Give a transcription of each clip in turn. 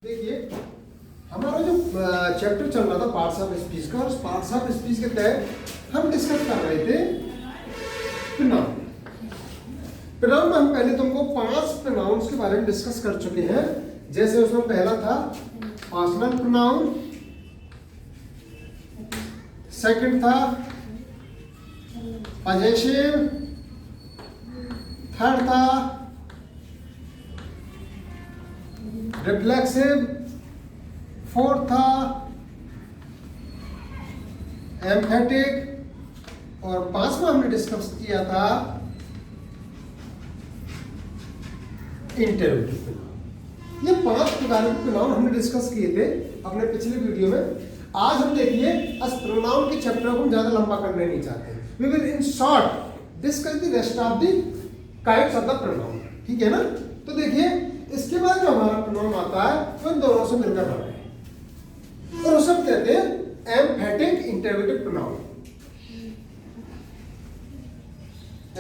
देखिए हमारा जो चैप्टर चल रहा था पार्ट्स ऑफ स्पीच का, उस पार्ट्स ऑफ स्पीच के तहत हम डिस्कस कर रहे थे प्रोनाउन। प्रोनाउन में हम पहले तुमको 5 प्रोनाउंस के बारे में डिस्कस कर चुके हैं। जैसे उसमें पहला था पर्सनल प्रोनाउन, सेकंड था पजेसिव, थर्ड था रिफ्लेक्सिव, फोर्थ था एम्फेटिक और 5वां हमने डिस्कस किया था इंटरोगेटिव प्रोनाउन। ये 5 प्रकार के प्रोनाउन हमने डिस्कस किए थे अपने पिछले वीडियो में। आज हम देखिए इस प्रोनाउन के चैप्टर को हम ज्यादा लंबा करना नहीं चाहते। We will in short discuss the rest of the kinds of the pronoun, ठीक है ना। तो देखिए इसके बाद जो हमारा प्रोनाउन आता है वो इन दोनों से मिलकर बना है और उसे हम कहते हैं emphatic interrogative pronoun.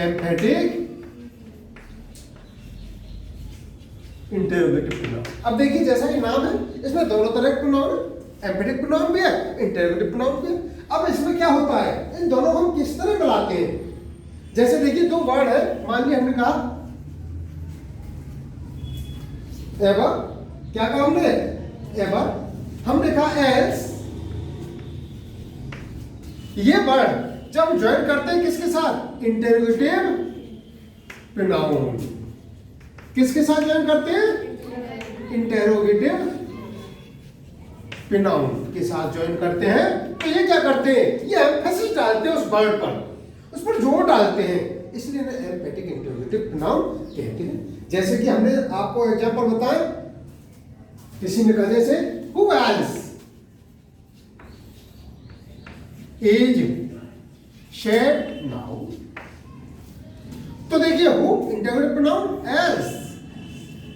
Emphatic interrogative pronoun. अब देखिए जैसा कि नाम है इसमें दोनों तरह के प्रोनाउन है, एम्फेटिक प्रोनाउन भी है, इंटरोगेटिव प्रोनाउन भी है। अब इसमें क्या होता है, इन दोनों को हम किस तरह मिलाते हैं। जैसे देखिए 2 वर्ड है, मान लिया हमने कहा एवर, क्या कहा हमने एवर, हमने कहा एल्स। ये वर्ड जब ज्वाइन करते हैं किसके साथ, इंटरोगेटिव प्रोनाउन। किसके साथ ज्वाइन करते हैं, इंटरोगेटिव प्रोनाउन के साथ ज्वाइन करते हैं। तो ये क्या करते हैं, ये एम्फेसिस डालते हैं उस वर्ड पर, उस पर जोर डालते हैं, इसलिए ना एम्फेटिक इंटरोगेटिव प्रोनाउन कहते हैं। जैसे कि हमने आपको एग्जांपल बताया, किसी ने कहा जैसे who else is shed now. तो देखिए who interrogative pronoun, else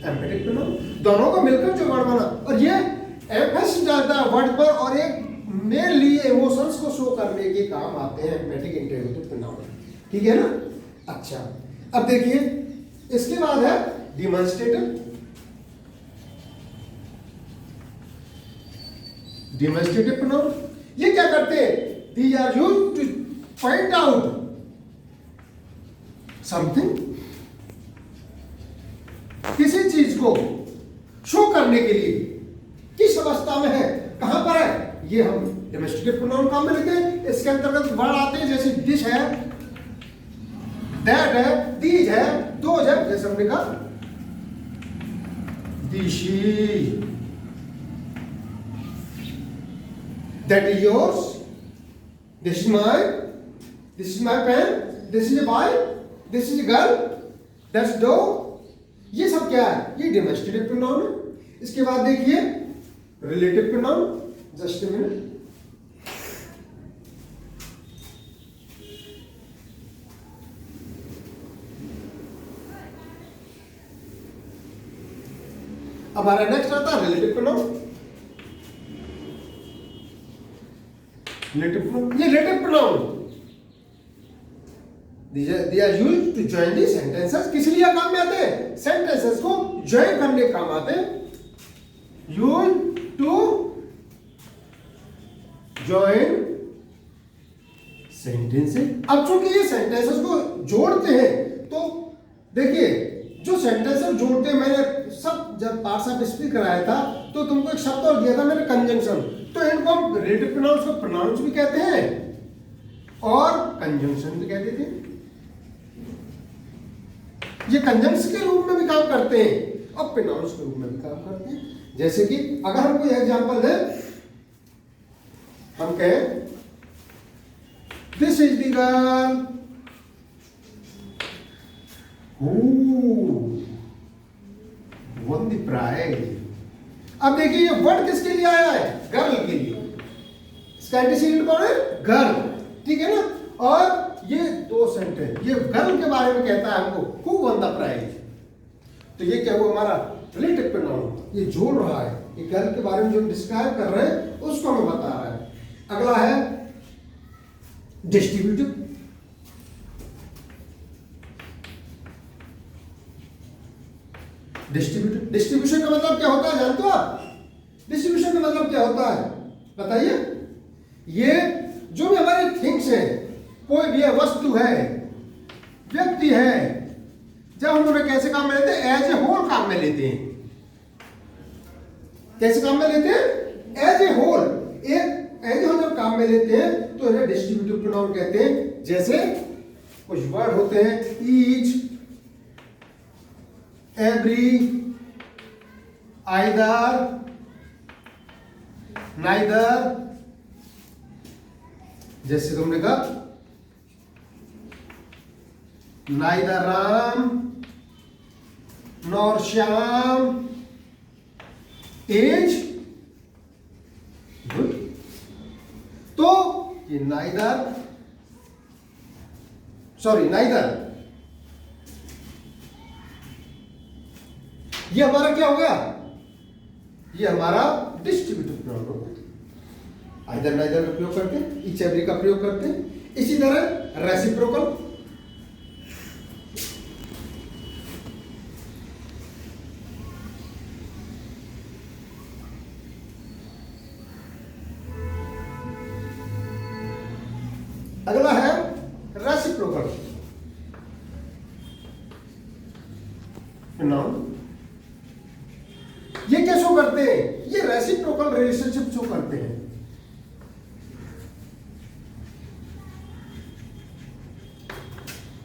emphatic pronoun, दोनों को मिलकर जो वर्ड बना और ये एम्फेसिस डालता है वर्ड पर और एक मेनली इमोशंस को शो करने के काम आते हैं एम्फेटिक इंटरोगेटिव प्रोनाउन, ठीक है ना। अच्छा अब देखिए इसके बाद है डिमॉन्स्ट्रेटिव। डिमॉन्स्ट्रेटिव प्रोनाउन ये क्या करते हैं, these are used to point out something, किसी चीज को शो करने के लिए किस अवस्था में है, कहां पर है, ये हम डिमॉन्स्ट्रेटिव प्रोनाउन काम में लेते हैं। इसके अंतर्गत वर्ड आते हैं जैसे डिश है, दैट है, दीज है, दोज है। जैसे हमने कहा दिशी, that is yours, this is my pen, this is a boy, this is a girl, that's do. ये सब क्या है, ये डिमॉन्स्ट्रेटिव प्रोनाउन है। इसके बाद देखिए relative pronoun, just a minute. अब हमारा नेक्स्ट आता है रिलेटिव प्रोनाउन। रिलेटिव प्रोनाउन, ये relative pronoun they are used to join the sentences। किस लिए काम में आते हैं, सेंटेंसेस को ज्वाइन करने काम आते हैं। used to join sentences। अब चूंकि ये सेंटेंसेस को जोड़ते हैं तो देखिए जो सेंटेंसेस जोड़ते हैं, मैंने सब जब पार्ट्स ऑफ स्पीच कराया था तो तुमको एक शब्द और दिया था मैंने, कंजंक्शन। तो इनको हम रिलेटिव प्रोनाउंस को प्रोनाउंस भी कहते हैं और कंजंक्शन भी कहते थे। ये कंजंक्शन के रूप में भी काम करते हैं और प्रोनाउंस के रूप में भी काम करते हैं। जैसे कि अगर हम कोई एग्जांपल है, हम कहें this is the girl who won the prize। अब देखिए ये वर्ड किसके लिए आया है, गर्ल के लिए। इसका एंटीसीडेंट कौन है, गर्ल, ठीक है ना। और ये 2 सेंटेंस ये गर्ल के बारे में कहता है हमको, हु वन द प्राइज। तो ये क्या हुआ, हमारा रिलेटिव प्रोनाउन, ये जोड़ रहा है, ये गर्ल के बारे में जो डिस्क्राइब कर रहे हैं उसको हमें बता रहा है। अगला है डिस्ट्रीब्यूटिव। डिस्ट्रीब्यूशन का मतलब क्या होता है जानते हो आप, मतलब क्या होता है बताइए? ये जो भी हमारे थिंग्स है, कोई भी है, वस्तु है, व्यक्ति है, जब हम उन्हें कैसे काम में लेते हैं? एज ए होल काम में लेते हैं। कैसे काम में लेते हैं? As a whole. एक एज ए होल जब काम में लेते हैं तो इन्हें डिस्ट्रीब्यूटिव प्रोनाउन कहते हैं। जैसे कुछ वर्ड होते हैं, ईच, एवरी, आइदर, नाइदर। जैसे तुमने कहा neither Ram nor Shyam as good. तो ये नाइदर ये हमारा क्या हो गया? ये हमारा डिस्ट्रीब्यूटिव प्रोनाउन हो गया। आइदर नाइदर का प्रयोग करते हैं, ईच एवरी का प्रयोग करते हैं। इसी तरह रेसिप्रोकल, अगला है रेसिप्रोकल प्रोनाउन। ये क्या शो करते हैं? ये रेसिप्रोकल रिलेशनशिप शो करते हैं।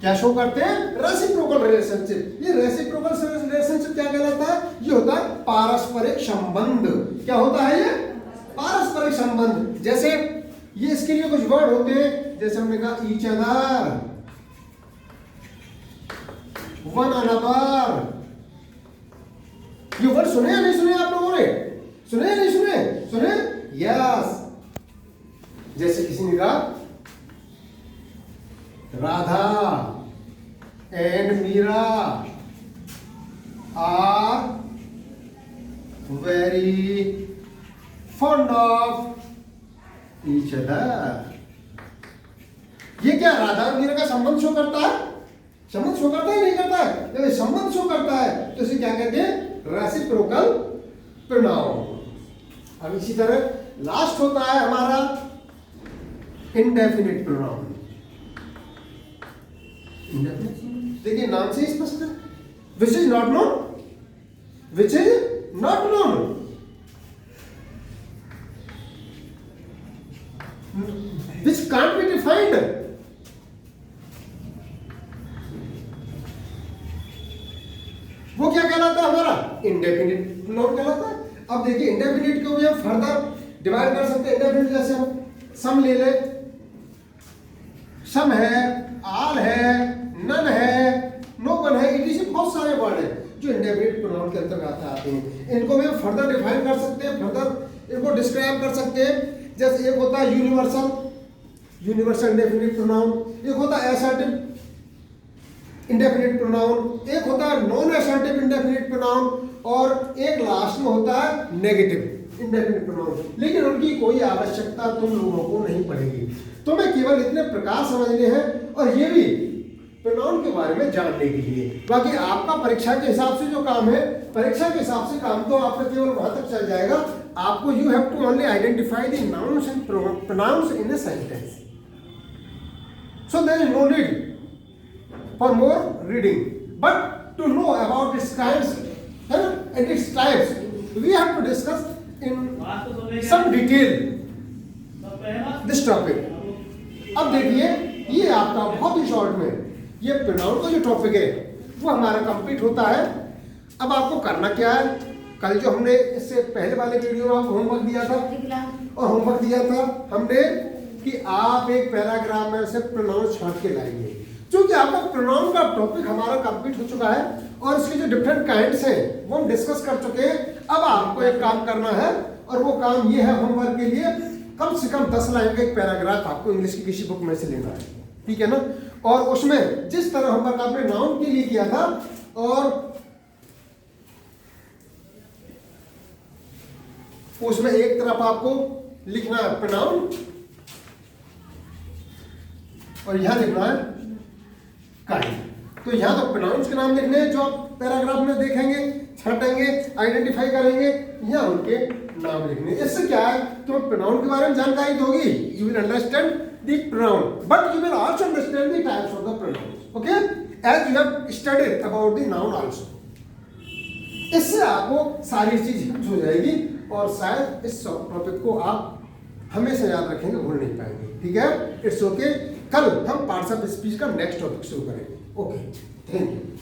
क्या शो करते हैं? Reciprocal relationship. ये रेसिप्रोकल रिलेशनशिप क्या कहलाता है? ये होता है पारस्परिक संबंध। क्या होता है ये? पारस्परिक संबंध। जैसे ये इसके लिए कुछ वर्ड होते हैं, जैसे हमने कहा ईच अदर, वन अनदर। ये वर्ड सुने या नहीं सुने आप लोगों ने? सुने या नहीं सुने? सुने? यस। जैसे किसी ने कहा Radha and Meera are very fond of each other. ये क्या राधा और मीरा का संबंध शो करता है? संबंध शो करता है नहीं करता है? जब संबंध शो करता है तो इसे क्या कहते हैं? Reciprocal pronoun. अब इसी तरह लास्ट होता है हमारा इंडेफिनिट प्रोनाउन। देखिए नाम से स्पष्ट है, which is not known, which is not known, which can't be defined. वो क्या कहलाता है? हमारा इंडेफिनिट प्रोनाउन कहलाता है। अब देखिए इंडेफिनिट को भी हम फर्दर डिवाइड कर सकते हैं। इंडेफिनिट जैसे हम सम ले ले, सम है, आल है, नन है, नो वन है, इट बहुत सारे वर्ड हैं जो इंडेफिनिट प्रोनाउन के अंतर्गत आते हैं। इनको भी हम फर्दर डिफाइन कर सकते हैं, फर्दर इनको डिस्क्राइब कर सकते हैं। जैसे एक होता है यूनिवर्सल, यूनिवर्सल इंडेफिनिट प्रोनाउन। एक होता है असर्टिव इंडेफिनिट प्रोनाउन, एक होता है नॉन असर्टिव इंडेफिनिट प्रोनाउन, और एक लास्ट में होता है नेगेटिव इंडेफिनिट प्रोनाउन। लेकिन उनकी कोई आवश्यकता तुम लोगों को नहीं पड़ेगी, तुम्हें केवल इतने प्रकार समझने हैं और ये भी प्रोनाउन के बारे में जानने के लिए। बाकी आपका परीक्षा के हिसाब से जो काम है, परीक्षा के हिसाब से काम तो आपका केवल वहां तक चल जाएगा। आपको you have to only identify the nouns and pronouns in a sentence, so there is no need for more reading, but to know about its kinds and its types we have to discuss in some detail this topic. अब देखिए ये आपका बहुत ही short में ये pronoun का जो topic है वो हमारा कंप्लीट होता है। अब आपको करना क्या है? कल जो हमने इससे पहले वाले वीडियो में आपको होमवर्क दिया था, और होमवर्क दिया था हमने कि आप एक पैराग्राफ में से प्रोनाउन छांट के लाएंगे। क्योंकि आपका प्रोनाउन का टॉपिक हमारा कंप्लीट हो चुका है और इसके जो डिफरेंट काइंड्स हैं वो हम डिस्कस कर चुके हैं। अब आपको एक काम करना है और वो काम ये है होमवर्क के लिए कम से कम 10 लाइन का एक पैराग्राफ आपको इंग्लिश की किसी बुक में से लेना है, ठीक है ना? और उसमें जिस तरह होमवर्क आपने नाउन के लिए किया था और उसमें एक तरफ आपको लिखना है प्रोनाउन और यहां लिखना है काइंड। तो यहां तो प्रोनाउंस के नाम लिखने हैं जो आप पैराग्राफ में देखेंगे, छाटेंगे, आइडेंटिफाई करेंगे या उनके नाम लिखने। इससे क्या है, तुम्हें प्रोनाउन के बारे में जानकारी दोगी, you will understand the pronoun, but you will also understand the types of the pronoun, okay, as you have studied about the noun also. इससे आपको सारी चीज समझ हो जाएगी और शायद इस टॉपिक को आप हमेशा याद रखेंगे, भूल नहीं पाएंगे, ठीक है। इट्स ओके, कल हम पार्ट्स ऑफ स्पीच का नेक्स्ट टॉपिक शुरू करेंगे। Okay, thank you.